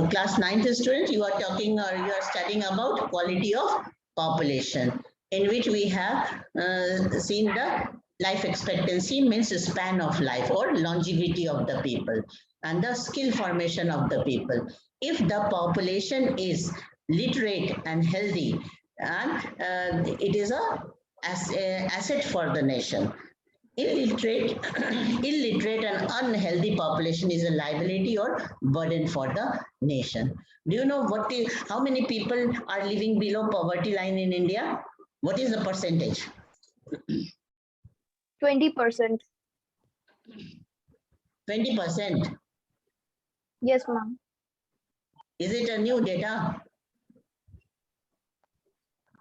class 9th student, you are talking or you are studying about quality of population, in which we have seen the life expectancy means span of life or longevity of the people and the skill formation of the people. If the population is literate and healthy, and it is a asset for the nation. Illiterate, illiterate and unhealthy population is a liability or burden for the nation. Do you know how many people are living below poverty line in India? What is the percentage? 20%. 20%. Yes, ma'am. Is it a new data?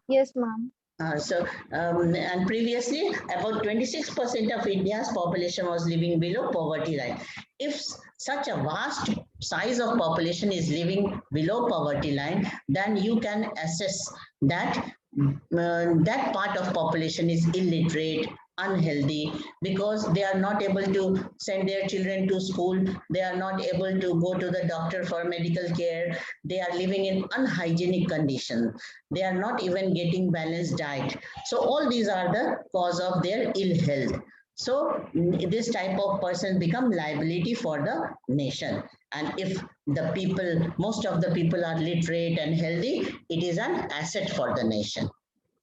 Yes, ma'am. And previously, about 26% of India's population was living below poverty line. If such a vast size of population is living below poverty line, then you can assess that that part of population is illiterate, unhealthy, because they are not able to send their children to school, they are not able to go to the doctor for medical care, they are living in unhygienic conditions, they are not even getting balanced diet. So all these are the cause of their ill health. So this type of person become liability for the nation. And if the people, most of the people are literate and healthy, it is an asset for the nation.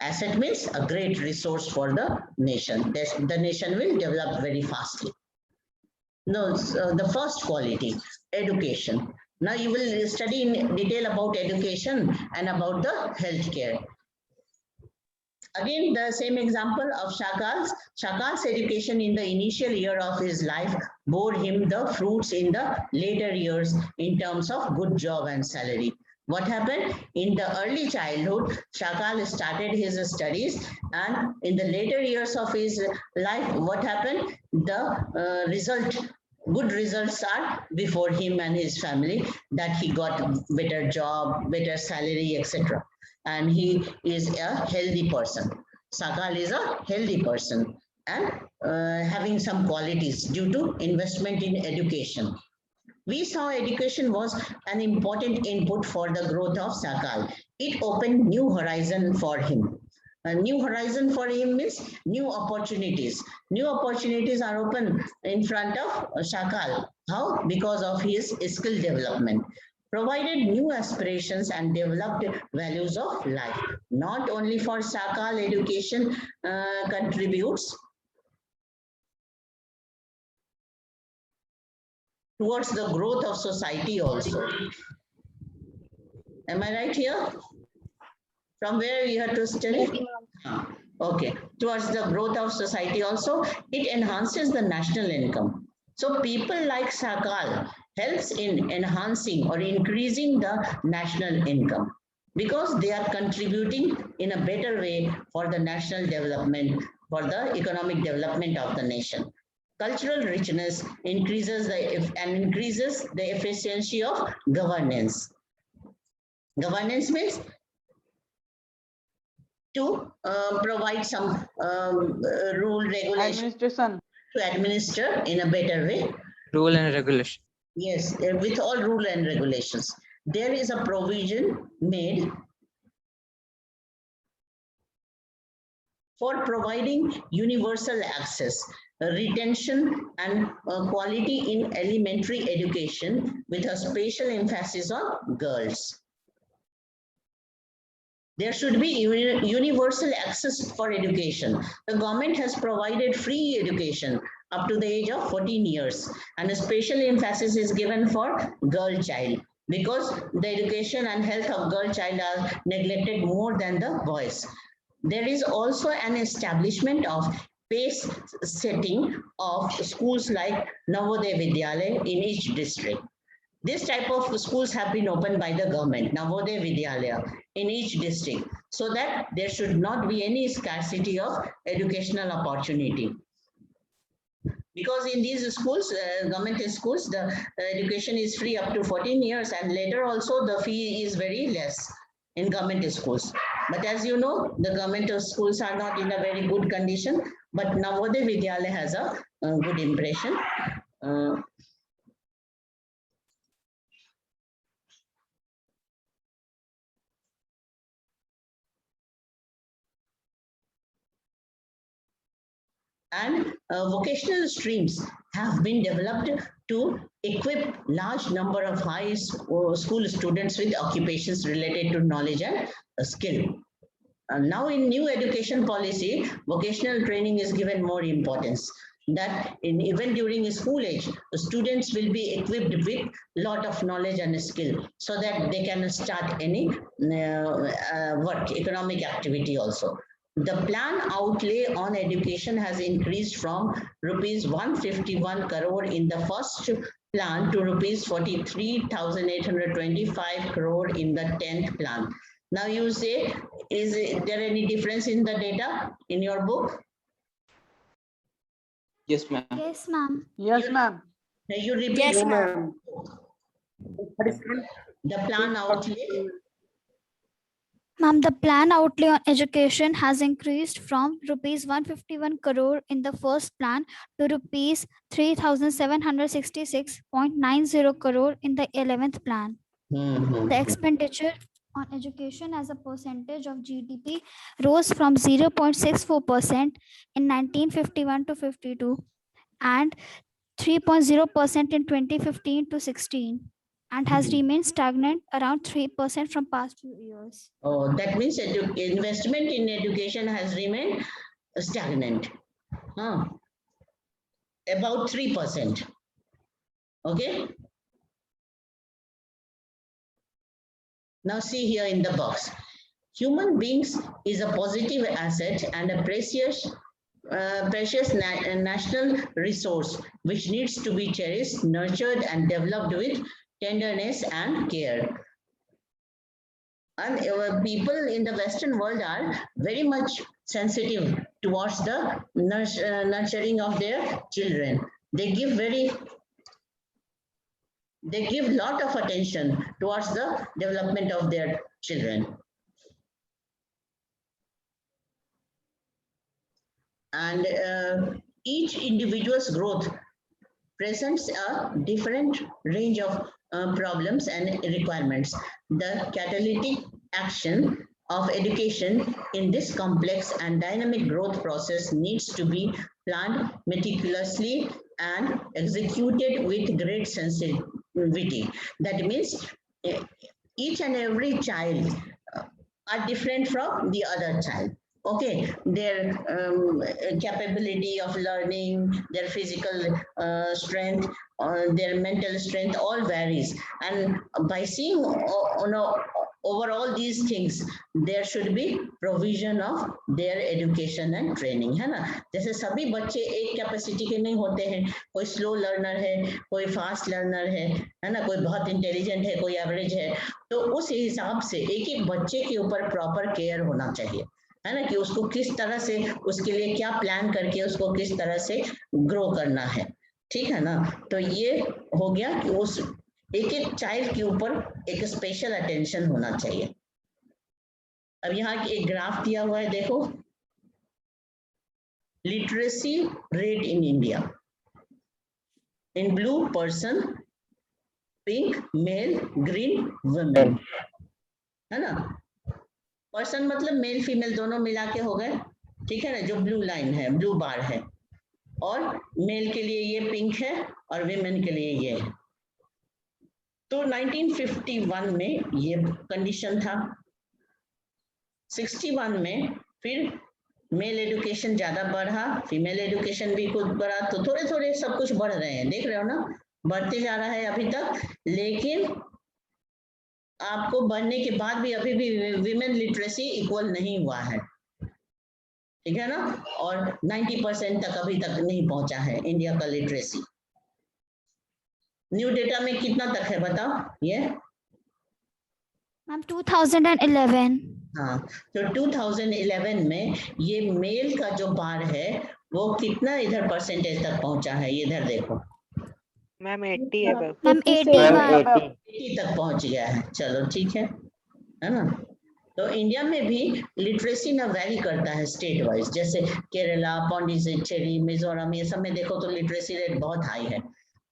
Asset means a great resource for the nation. The nation will develop very fastly. No, so the first quality, education. Now you will study in detail about education and about the healthcare. Again, the same example of Shakal's. Shakal's education in the initial year of his life bore him the fruits in the later years in terms of good job and salary. What happened? In the early childhood, Shakal started his studies, and in the later years of his life, what happened? The good results are before him and his family, that he got better job, better salary, etc. And he is a healthy person. Sakal is a healthy person and having some qualities due to investment in education. We saw education was an important input for the growth of Sakal. It opened new horizon for him. A new horizon for him means new opportunities. New opportunities are open in front of Shakal. How? Because of his skill development. Provided new aspirations and developed values of life. Not only for Sakal, education contributes towards the growth of society also. Am I right here? From where you have to study? Okay, towards the growth of society also, it enhances the national income. So people like Sakal helps in enhancing or increasing the national income because they are contributing in a better way for the national development, for the economic development of the nation. Cultural richness increases the efficiency of governance. Governance means to provide some rule regulation to administer in a better way. Rule and regulation. Yes, with all rule and regulations. There is a provision made for providing universal access, retention and quality in elementary education with a special emphasis on girls. There should be universal access for education. The government has provided free education up to the age of 14 years, and a special emphasis is given for girl child because the education and health of girl child are neglected more than the boys. There is also an establishment of pace setting of schools like Navodaya Vidyalaya in each district. This type of schools have been opened by the government, Navodaya Vidyalaya, in each district, so that there should not be any scarcity of educational opportunity. Because in these schools, government schools, the education is free up to 14 years, and later also the fee is very less in government schools. But as you know, the government schools are not in a very good condition, but Navodaya Vidyalaya has a good impression. And vocational streams have been developed to equip large number of high school students with occupations related to knowledge and skill. Now in new education policy, vocational training is given more importance. That even during school age, students will be equipped with lot of knowledge and skill so that they can start any work, economic activity also. The plan outlay on education has increased from rupees 151 crore in the first plan to rupees 43,825 crore in the 10th plan. Now you say, is there any difference in the data in your book? Yes, ma'am. Yes, ma'am. Yes, ma'am. You repeat. Yes, ma'am. The plan outlay. Ma'am, the plan outlay on education has increased from rupees 151 crore in the first plan to rupees 3,766.90 crore in the 11th plan. The expenditure on education as a percentage of GDP rose from 0.64% in 1951 to 52 and 3.0% in 2015 to 16 and has remained stagnant around 3% from past few years. Oh, that means investment in education has remained stagnant. About 3%. Okay. Now see here in the box. Human beings is a positive asset and a precious national resource which needs to be cherished, nurtured and developed with tenderness and care. And people in the Western world are very much sensitive towards the nurturing of their children. They give lot of attention towards the development of their children. And each individual's growth presents a different range of problems and requirements. The catalytic action of education in this complex and dynamic growth process needs to be planned meticulously and executed with great sensitivity. That means each and every child are different from the other child. Okay, their capability of learning, their physical strength, their mental strength all varies. And by seeing over all these things, there should be provision of their education and training, है ना? जैसे सभी बच्चे एक capacity के नहीं होते हैं, कोई स्लो लर्नर है, कोई फास्ट लर्नर है ना? कोई बहुत इंटेलिजेंट है, कोई एवरेज है. तो उस हिसाब से एक एक बच्चे के ऊपर प्रॉपर केयर होना चाहिए, है ना? कि उसको किस तरह से, उसके लिए क्या प्लान करके उसको किस तरह से ग्रो करना है. ठीक है ना? तो ये हो गया कि उस एक एक चाइल्ड के ऊपर एक स्पेशल अटेंशन होना चाहिए. अब यहाँ एक ग्राफ दिया हुआ है, देखो. Literacy rate in India. In blue person, pink male, green women, है ना? पर्सन मतलब मेल फीमेल दोनों मिला के हो गए, ठीक है ना? जो ब्लू लाइन है, ब्लू बार है, और मेल के लिए ये पिंक है और विमेन के लिए ये है. तो 1951 में ये कंडीशन था. 61 में फिर मेल एजुकेशन ज्यादा बढ़ा, फीमेल एजुकेशन भी कुछ बढ़ा, तो थोड़े थोड़े सब कुछ बढ़ रहे हैं, देख रहे हो ना? बढ़ते जा रहा है अभी तक. लेकिन आपको बढ़ने के बाद भी अभी भी विमेन लिटरेसी इक्वल नहीं हुआ है, ठीक है ना? और 90% तक अभी तक नहीं पहुंचा है इंडिया का लिटरेसी. न्यू डेटा में कितना तक है बताओ ये? मैम 2011. हाँ, तो 2011 में ये मेल का जो बार है वो कितना इधर परसेंटेज तक पहुंचा है? ये इधर देखो मैम 80 है. मैम 80 तक पहुंच गया है. चलो ठीक है ना? तो इंडिया में भी लिटरेसी ना वैरी करता है स्टेट वाइज. जैसे केरला, पौंडीचेरी, मिजोरम, ये सब में देखो तो लिटरेसी रेट बहुत हाई है.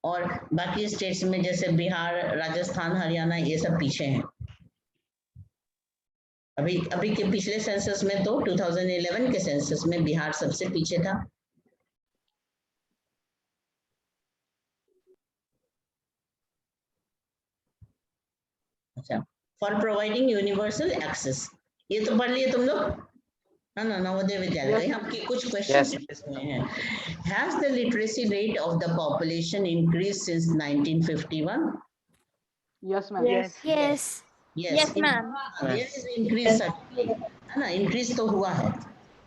और बाकी स्टेट्स में जैसे बिहार, राजस्थान, हरियाणा, ये सब पीछे हैं. अभी के पिछले सेंसस में तो 2011 के सेंसस में बिहार सबसे पीछे था. अच्छा, फॉर प्रोवाइडिंग यूनिवर्सल एक्सेस, ये तो पढ़ लिए तुम लोग, है ना, नवोदय विद्यालय Yes. यहाँ के कुछ क्वेश्चंस इसमें हैं. Has the literacy rate of the population increased since 1951? Yes, ma'am. Yes. Yes. Yes, ma'am. There is increase certainly, है ना, increase तो हुआ है.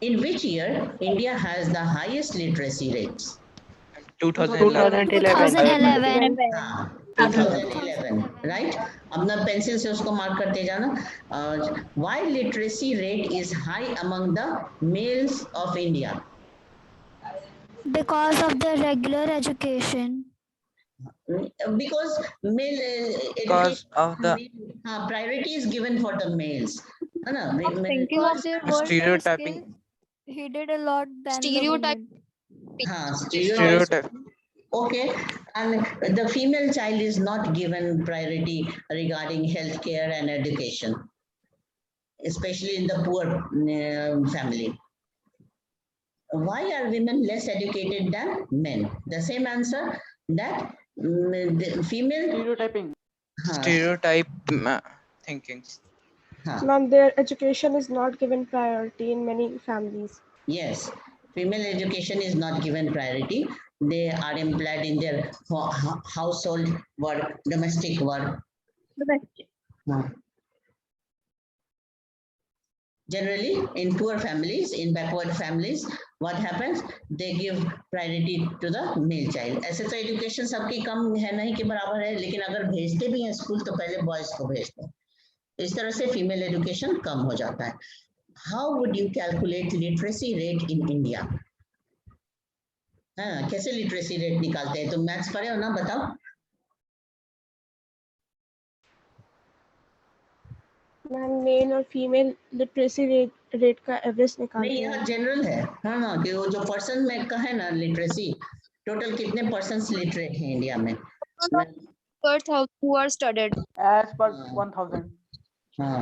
In which year India has the highest literacy rates? 2011. 2011. हाँ, 2011, right? अपना pencil से उसको mark करते जाना. Why literacy rate is high among the males of India? Because of the regular education. Because male Because of the priority is given for the males, है ना? Thinking of their work stereotyping. skills, he did a lot than Stereotype. the women. हाँ, Stereotype. Okay, and the female child is not given priority regarding healthcare and education, especially in the poor family. Why are women less educated than men? The same answer, that the female Stereotyping. हाँ, Stereotype thinking. हाँ, Ma'am, their education is not given priority in many families. yes, female education is not given priority. They are employed in their household work, domestic work. Generally, in poor families, in backward families, what happens? They give priority to the male child. ऐसे तो education सबकी कम है नहीं के बराबर है, लेकिन अगर भेजते भी हैं स्कूल तो पहले बॉयज को भेजते हैं. इस तरह से फीमेल एजुकेशन कम हो जाता है. How would you calculate literacy rate in India? हाँ, कैसे लिटरेसी रेट निकालते हैं? तुम मैथ्स पढ़े हो ना, बताओ. Ma'am, male और female literacy rate का एवरेज नहीं, निकालते यहाँ हैं. जनरल है, हाँ ना, कि वो जो पर्सन में का है ना लिटरेसी, टोटल कितने पर्सन लिटरेट हैं इंडिया में? Per thousand who are studied. As per 1000. हाँ,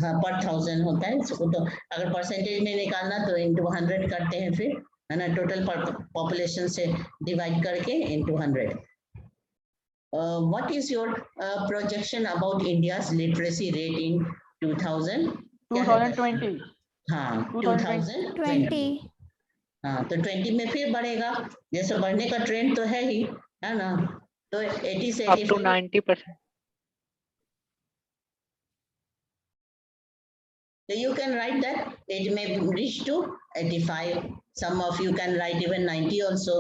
हाँ, पर 1000 होता है. इसको तो अगर परसेंटेज में निकालना तो इंटू 100 करते हैं, फिर है ना, टोटल पॉपुलेशन से डिवाइड करके into 100. What is your projection about India's literacy rate in 2000? 2020. हाँ, 2020. 2020. हाँ, तो 20 में फिर बढ़ेगा, जैसे बढ़ने का ट्रेंड तो है ही, है ना, तो 80 से Up to 85. 90%. So you can write that it may reach to 85. Some of you can write even 90 also.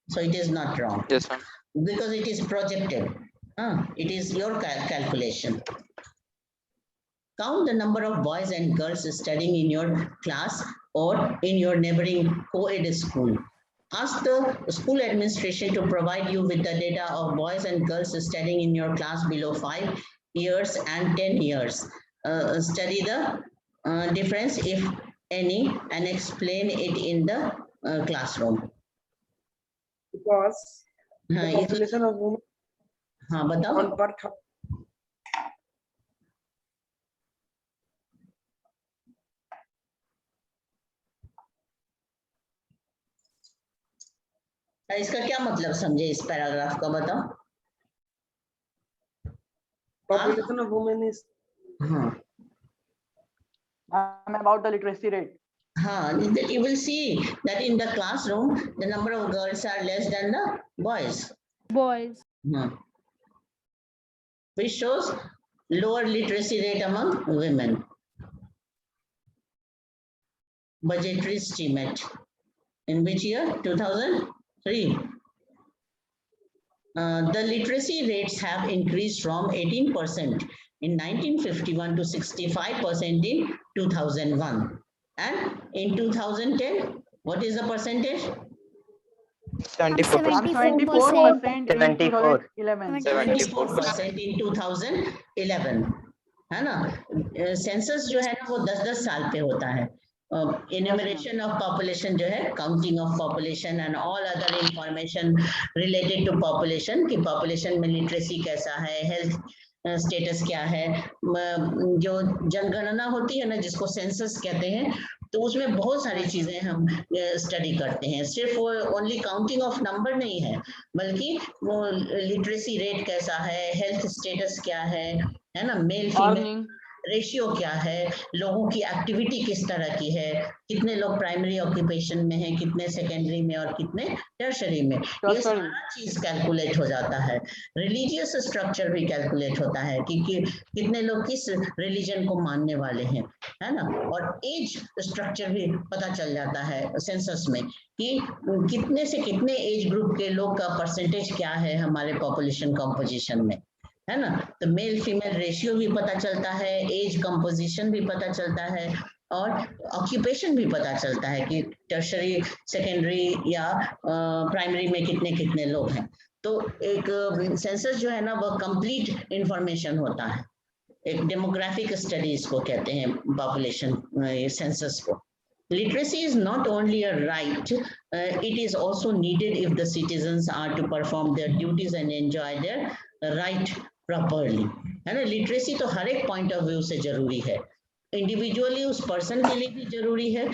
So it is not wrong. Yes, ma'am. Because it is projected. It is your calculation. Count the number of boys and girls studying in your class or in your neighboring co-ed school. Ask the school administration to provide you with the data of boys and girls studying in your class below 5 years and 10 years. Study the difference, if any, and explain it in the classroom. Because the हाँ, population of women हाँ, बताओ. on per इसका क्या मतलब समझे इस paragraph का, बताओ. population of women is हाँ, About the literacy rate. हाँ, you will see that in the classroom the number of girls are less than the boys. Boys. Which shows lower literacy rate among women. Budgetary estimate. In which year? 2003. The literacy rates have increased from 18% in 1951 to 65% in 2001. And in 2010, what is the percentage? 74. 74% in 74. 2011. 74% in 2011. है ना. Census जो है ना वो 10-10 साल पे होता है. Enumeration of population जो है, counting of population and all other information related to population, कि population में literacy कैसा है, health status क्या है, जो जनगणना होती है ना जिसको सेंसस कहते हैं, तो उसमें बहुत सारी चीजें हम स्टडी करते हैं, सिर्फ वो ओनली काउंटिंग ऑफ नंबर नहीं है, बल्कि वो लिटरेसी रेट कैसा है, हेल्थ स्टेटस क्या है ना, मेल फीमेल अर्निंग रेशियो क्या है, लोगों की एक्टिविटी किस तरह की है, कितने लोग प्राइमरी ऑक्यूपेशन में हैं, कितने सेकेंडरी में और कितने टर्शरी में, ये सारा चीज कैलकुलेट हो जाता है। रिलीजियस स्ट्रक्चर भी कैलकुलेट होता है कि कितने लोग किस रिलीजन को मानने वाले हैं, है ना, और एज स्ट्रक्चर भी पता चल जाता है सेंसस में कि कितने से कितने एज ग्रुप के लोग का परसेंटेज क्या है हमारे पॉपुलेशन कंपोजिशन में, है ना। तो मेल फीमेल रेशियो भी पता चलता है, एज कंपोजिशन भी पता चलता है, और ऑक्यूपेशन भी पता चलता है कि टर्शरी सेकेंडरी या प्राइमरी में कितने कितने लोग हैं। तो एक सेंसस जो है ना वो कंप्लीट इंफॉर्मेशन होता है, एक डेमोग्राफिक स्टडीज को कहते हैं पॉपुलेशन सेंसस को। Literacy is not only a right, it is also needed if the citizens are to perform their duties and enjoy their right properly, है ना। लिटरेसी तो हर एक पॉइंट ऑफ व्यू से जरूरी है, इंडिविजुअली उस पर्सन के लिए भी जरूरी है,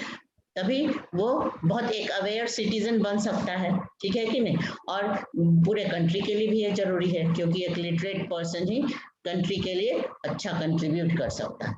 तभी वो बहुत एक अवेयर सिटीजन बन सकता है, ठीक है कि नहीं, और पूरे कंट्री के लिए भी ये जरूरी है, क्योंकि एक लिटरेट पर्सन ही कंट्री के लिए अच्छा कंट्रीब्यूट कर सकता है।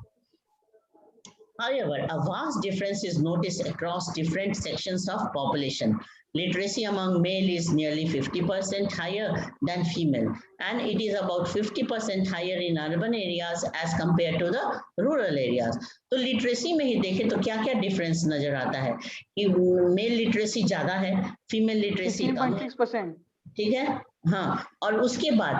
However, a vast difference is noticed across different sections of population. Literacy among male is nearly 50% higher than female, and it is about 50% higher in urban areas as compared to the rural areas. तो literacy में ही देखें तो क्या क्या difference नजर आता है कि मेल लिटरेसी ज्यादा है, फीमेल लिटरेसी कम है, 16.6%। ठीक है, हाँ। और उसके बाद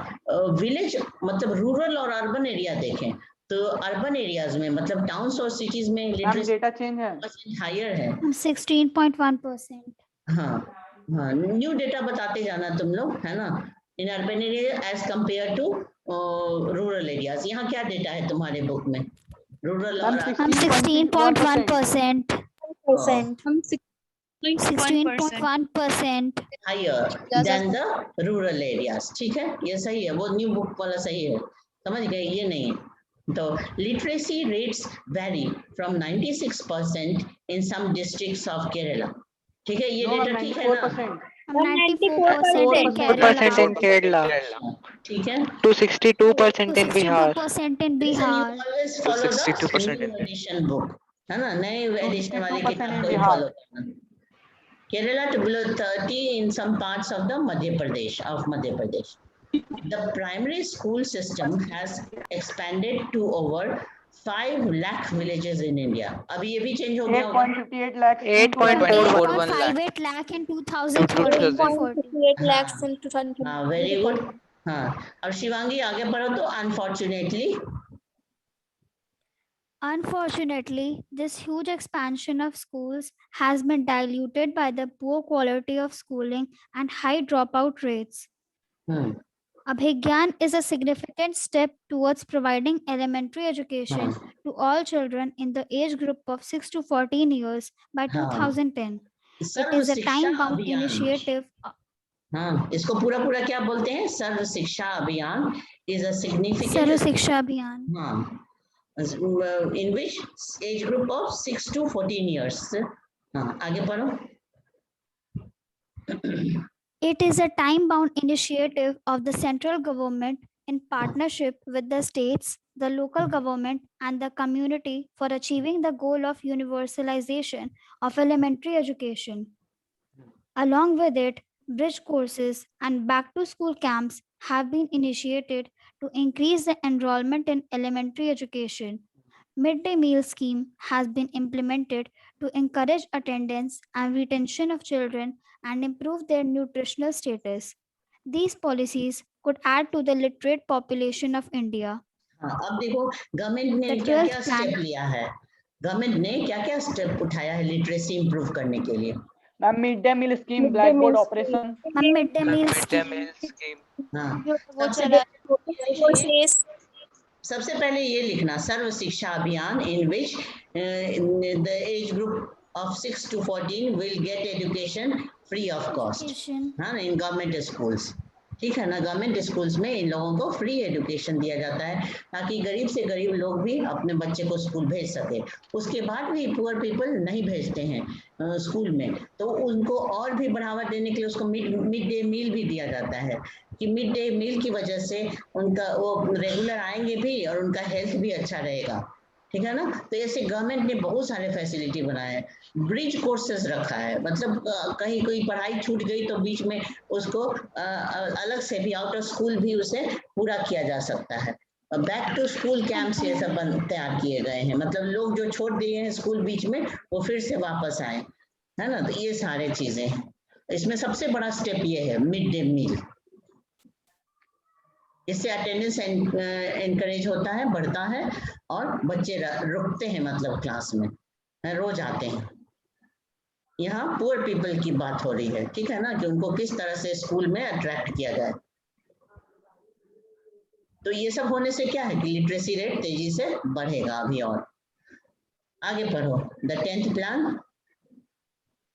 विलेज मतलब रूरल और अर्बन एरिया देखें तो अर्बन एरियाज में मतलब टाउन्स और सिटीज में लिटरेसी डेटा चेंज है, हायर है 16.1%। हाँ हाँ, न्यू डेटा बताते जाना तुम लोग, है ना। In urban area as compare to rural areas, यहाँ क्या डेटा है तुम्हारे बुक में, रूरल और 16.1%। 16.1% higher than the rural areas, ठीक है, ये सही है, वो न्यू बुक वाला सही है, समझ गए, ये नहीं। तो literacy rates vary from 96% in some districts of Kerala, ठीक है, ये डेटा ठीक है ना, 94% in Kerala, ठीक है, to 62% in Bihar, 62% in Bihar, always follow the 62% new edition book, है ना, नए एडिशन वाली 52% किताब in को ही Bihar. फॉलो करना। Kerala to below 30 in some parts of the Madhya Pradesh. The primary school system has expanded to over 5 lakh villages in India. अभी ये भी चेंज हो गया होगा, 8.58 lakhs, 8.41 lakh 8.58 lakh in 2014. 8 lakhs in 2020. हाँ very good, हाँ। और शिवांगी आगे बढ़ो तो Unfortunately, this huge expansion of schools has been diluted by the poor quality of schooling and high dropout rates. Abhigyan is a significant step towards providing elementary education to all children in the age group of 6 to 14 years by 2010. It is a time-bound initiative. हाँ, इसको पूरा पूरा क्या बोलते हैं, सर्व शिक्षा अभियान is a significant सर्व शिक्षा अभियान. हाँ, in which age group of 6 to 14 years. हाँ, आगे पढ़ो. It is a time-bound initiative of the central government in partnership with the states, the local government, and the community for achieving the goal of universalization of elementary education. Along with it, bridge courses and back-to-school camps have been initiated to increase the enrollment in elementary education. Midday meal scheme has been implemented to encourage attendance and retention of children and improve their nutritional status. These policies could add to the literate population of India. हाँ, अब देखो government ने क्या क्या step लिया है, government ने क्या क्या स्टेप उठाया है लिटरेसी इंप्रूव करने के लिए। Ma'am mid day meal scheme, blackboard operation, mid day meal scheme. हाँ, वो चला है सबसे पहले ये लिखना, सर्व शिक्षा अभियान in which the age group of 6 to 14 will get education free of cost, हाँ, in government schools, ठीक है ना। गवर्नमेंट स्कूल्स में इन लोगों को फ्री एजुकेशन दिया जाता है ताकि गरीब से गरीब लोग भी अपने बच्चे को स्कूल भेज सके। उसके बाद भी पुअर पीपल नहीं भेजते हैं स्कूल में, तो उनको और भी बढ़ावा देने के लिए उसको मिड डे मील भी दिया जाता है कि मिड डे मील की वजह से उनका वो रेगुलर आएंगे भी और उनका हेल्थ भी अच्छा रहेगा। ठीक है ना। तो ऐसे गवर्नमेंट ने बहुत सारे फैसिलिटी बनाए हैं। ब्रिज कोर्सेज रखा है, मतलब कहीं कोई पढ़ाई छूट गई तो बीच में उसको अलग से भी आउट ऑफ स्कूल भी उसे पूरा किया जा सकता है। बैक टू स्कूल कैंप्स ये सब तैयार किए गए हैं, मतलब लोग जो छोड़ दिए हैं स्कूल बीच में वो फिर से वापस आए, है ना। तो ये सारे चीजें हैं। इसमें सबसे बड़ा स्टेप ये है मिड डे मील। इससे अटेंडेंस एनकरेज होता है, बढ़ता है और बच्चे रुकते हैं, मतलब क्लास में रोज आते हैं। यहाँ पुअर पीपल की बात हो रही है, ठीक है ना, कि उनको किस तरह से स्कूल में अट्रैक्ट किया जाए। तो ये सब होने से क्या है कि लिटरेसी रेट तेजी से बढ़ेगा अभी। और आगे पढ़ो। The 10th plan.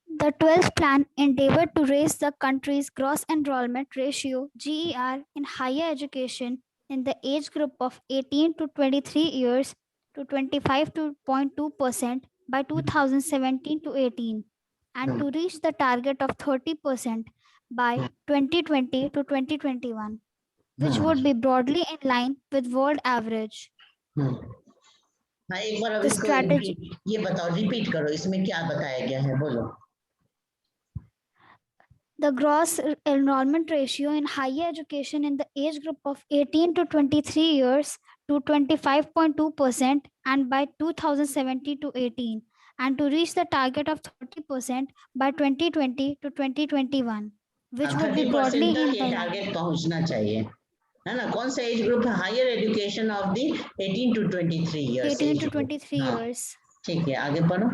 The 12th plan endeavored to raise the country's gross enrollment ratio (GER) in higher education in the age group of 18 to 23 years to 25.2% by 2017 to 18 and to reach the target of 30% by 2020 to 2021, which would be broadly in line with world average. हाँ, एक बार अब The इसको strategy. ये बताओ, repeat करो, इसमें क्या बताया गया है, बोलो। The gross enrollment ratio in higher education in the age group of 18 to 23 years to 25.2% and by 2070 to 18 and to reach the target of 30% by 2020 to 2021, which would be broadly in ये target पहुंचना चाहिए, है ना। कौन सा age group है? Higher education of the 18 to 23 years। 18 to 23 years. ठीक है, आगे पढ़ो।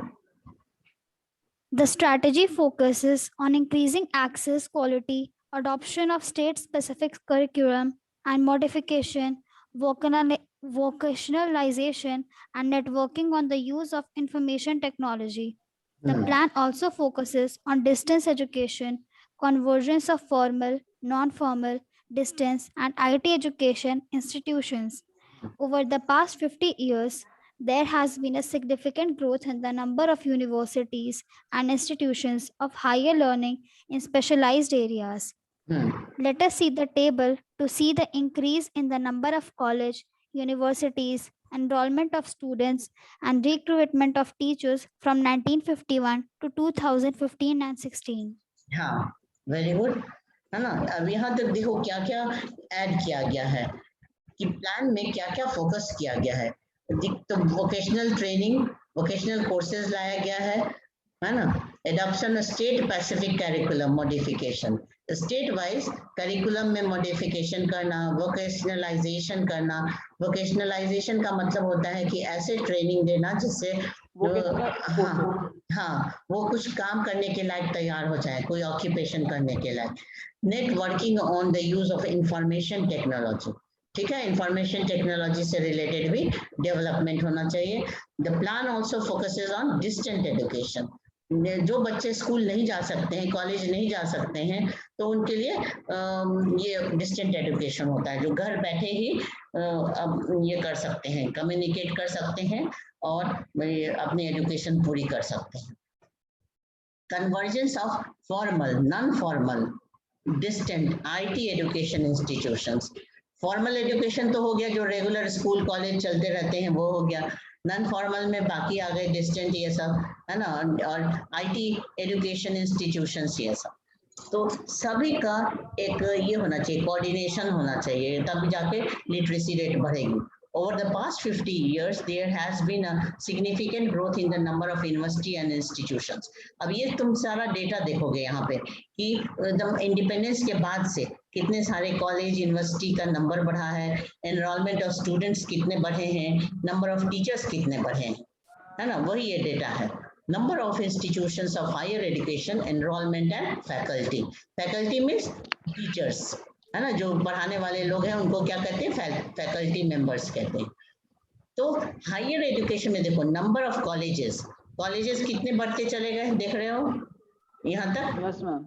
The strategy focuses on increasing access, quality, adoption of state-specific curriculum, and modification, vocationalization, and networking on the use of information technology. The plan also focuses on distance education, convergence of formal, non-formal, distance, and IT education institutions. Over the past 50 years, there has been a significant growth in the number of universities and institutions of higher learning in specialized areas. Let us see the table to see the increase in the number of college, universities, enrollment of students, and recruitment of teachers from 1951 to 2015 and 16. हाँ, very good, है ना। अब यहाँ तक देखो क्या क्या add किया गया है कि प्लान में क्या क्या फोकस किया गया है। तो वोकेशनल ट्रेनिंग, वोकेशनल कोर्सेज लाया गया है ना। Adoption state Pacific curriculum modification, state wise curriculum में मॉडिफिकेशन करना, वोकेशनलाइजेशन करना। वोकेशनलाइजेशन का मतलब होता है कि ऐसे ट्रेनिंग देना जिससे हाँ वो कुछ काम करने के लायक तैयार हो जाए, कोई ऑक्यूपेशन करने के लायक। Networking on the use of information technology, ठीक है, इंफॉर्मेशन टेक्नोलॉजी से रिलेटेड भी डेवलपमेंट होना चाहिए। The plan also focuses on distant education, जो बच्चे स्कूल नहीं जा सकते हैं, कॉलेज नहीं जा सकते हैं, तो उनके लिए ये डिस्टेंट एजुकेशन होता है, जो घर बैठे ही ये कर सकते हैं, कम्युनिकेट कर सकते हैं और अपनी एजुकेशन पूरी कर सकते हैं। Convergence of formal, non formal, distant IT education institutions. Formal education तो हो गया, जो रेगुलर स्कूल कॉलेज चलते रहते हैं वो हो गया। नॉन फॉर्मल में बाकी आ गए डिस्टेंट ये सब, है ना, और IT एजुकेशन इंस्टीट्यूशंस ये सब। तो सभी का एक ये होना चाहिए, कोऑर्डिनेशन होना चाहिए, तब जाके लिटरेसी रेट बढ़ेगी। Over the past 50 years, there has been a significant growth in the number of university and institutions. अब ये तुम सारा डेटा देखोगे यहाँ पे कि एकदम इंडिपेंडेंस के बाद से कितने सारे कॉलेज यूनिवर्सिटी का नंबर बढ़ा है, एनरोलमेंट ऑफ स्टूडेंट्स कितने बढ़े हैं, नंबर ऑफ टीचर्स कितने बढ़े हैं, है ना, वही ये डेटा है। Number of institutions of higher education, enrolment and faculty. Faculty means teachers, है ना, जो पढ़ाने वाले लोग हैं उनको क्या कहते हैं, फैकल्टी मेंबर्स कहते हैं। तो हायर एजुकेशन में देखो नंबर ऑफ कॉलेजेस, कॉलेजेस कितने बढ़ते चले गए, देख रहे हो यहाँ तक? Yes ma'am.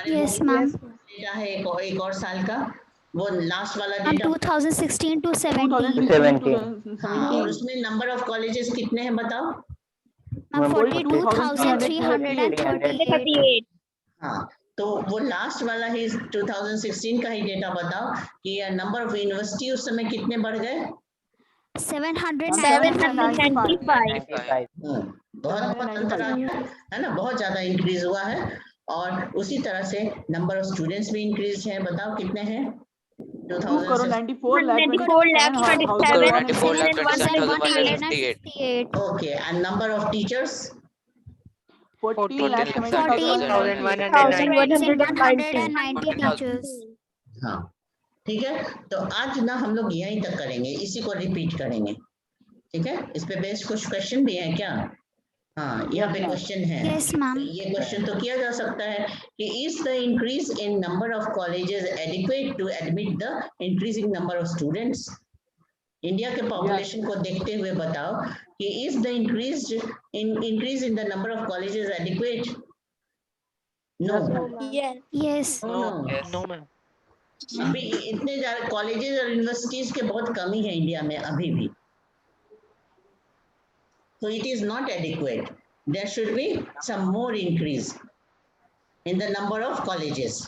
Yes, ma'am. Data है एक और साल का, वो लास्ट वाला From डेटा। 2016 to 17. 2017. हाँ, और उसमें नंबर ऑफ कॉलेजेस कितने हैं बताओ? 42,338. हाँ, तो वो लास्ट वाला ही 2016 का ही डेटा बताओ कि नंबर ऑफ यूनिवर्सिटी उस समय कितने बढ़ गए? 795. बहुत अंतर आ गया है ना, बहुत ज्यादा इंक्रीज हुआ है। और उसी तरह से नंबर ऑफ स्टूडेंट्स भी इंक्रीज हैं, बताओ कितने हैं? 2,94,27,158. Okay, and number of teachers? 14,190 teachers. हाँ, ठीक है, तो आज ना हम लोग यहीं तक करेंगे, इसी को रिपीट करेंगे, ठीक है? इस पे बेस्ड कुछ क्वेश्चन भी है क्या? हाँ, यहाँ पे क्वेश्चन है। Yes, ma'am. ये क्वेश्चन तो किया जा सकता है कि is the increase in number of colleges adequate to admit the increasing number of students? India के पॉपुलेशन को देखते हुए बताओ कि is the increase in the number of colleges adequate? No. Yes. No, ma'am. अभी इतने ज्यादा कॉलेजेस और यूनिवर्सिटीज के बहुत कमी है इंडिया में अभी भी, so it is not adequate. There should be some more increase in the number of colleges,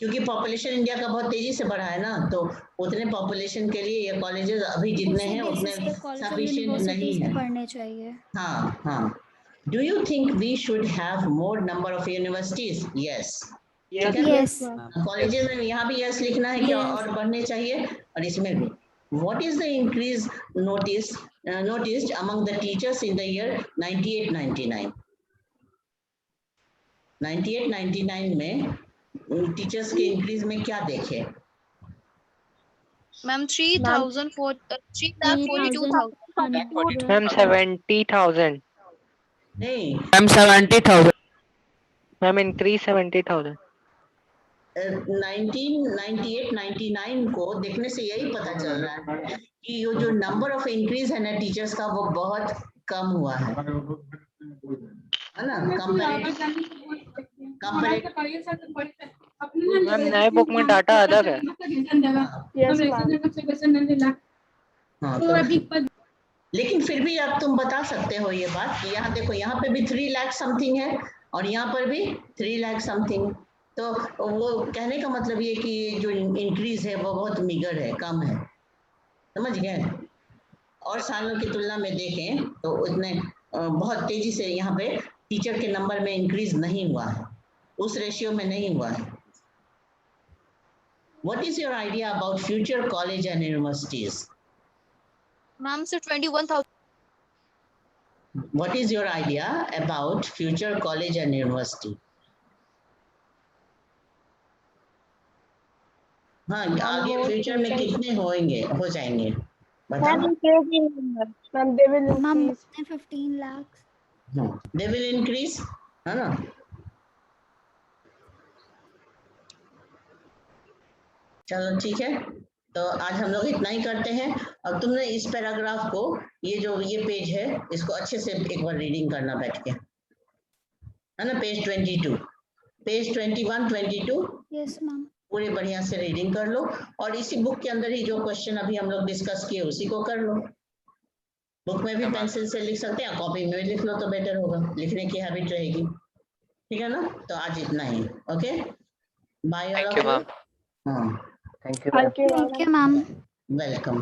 क्योंकि पॉपुलेशन इंडिया का बहुत तेजी से बढ़ा है ना, तो उतने पॉपुलेशन के लिए ये कॉलेजेस अभी जितने हैं उतने सफिशिएंट नहीं है। पढ़ने चाहिए। हाँ हाँ। Do you think we should have more number of universities? Yes. Yes. Colleges में यहाँ भी यस लिखना है कि और बढ़ने चाहिए, और इसमें भी। What is the increase noticed among the teachers in the year 98-99? 98-99 में टीचर्स के इंक्रीज में क्या देखे? Ma'am, 3,42,000. Ma'am, 70,000. नहीं, Ma'am, 70,000. Ma'am, increase 70,000. 1998-99 को देखने से यही पता चल रहा है कि ये जो नंबर ऑफ इंक्रीज है ना टीचर्स का, वो बहुत कम हुआ है ना? Ma'am, नए बुक में डाटा अलग है. हाँ, तो लेकिन फिर भी अब तुम बता सकते हो ये बात कि यहाँ देखो, यहाँ पे भी 3 लाख समथिंग है और यहाँ पर भी 3 लाख समथिंग, तो वो कहने का मतलब ये कि जो इंक्रीज है वो बहुत मीगर है, कम है, समझ गए? और सालों की तुलना में देखें तो उतने बहुत तेजी से यहाँ पे टीचर के नंबर में इंक्रीज नहीं हुआ है, उस रेशियो में नहीं हुआ है। What is your idea about future college and universities? Ma'am, sir, 21,000. What is your idea about future college and university? हाँ, आगे फ्यूचर में कितने हो जाएंगे बताओ? Ma'am, they will Ma'am, increase. 15 lakhs. They will increase, है ना? चलो ठीक है, तो आज हम लोग इतना ही करते हैं। अब तुमने इस पैराग्राफ को, ये जो ये पेज है, इसको अच्छे से एक बार रीडिंग करना बैठ के, है ना? Page 22, page 21, 22। Yes, ma'am. पूरे बढ़िया से रीडिंग कर लो, और इसी बुक के अंदर ही जो क्वेश्चन अभी हम लोग डिस्कस किए उसी को कर लो। बुक में भी पेंसिल से लिख सकते हैं, कॉपी में भी लिख लो तो बेटर होगा, लिखने की हैबिट रहेगी, ठीक है ना? तो आज इतना ही, okay, bye. Thank you, ma'am. हाँ, Thank you, Okay, ma'am. Welcome.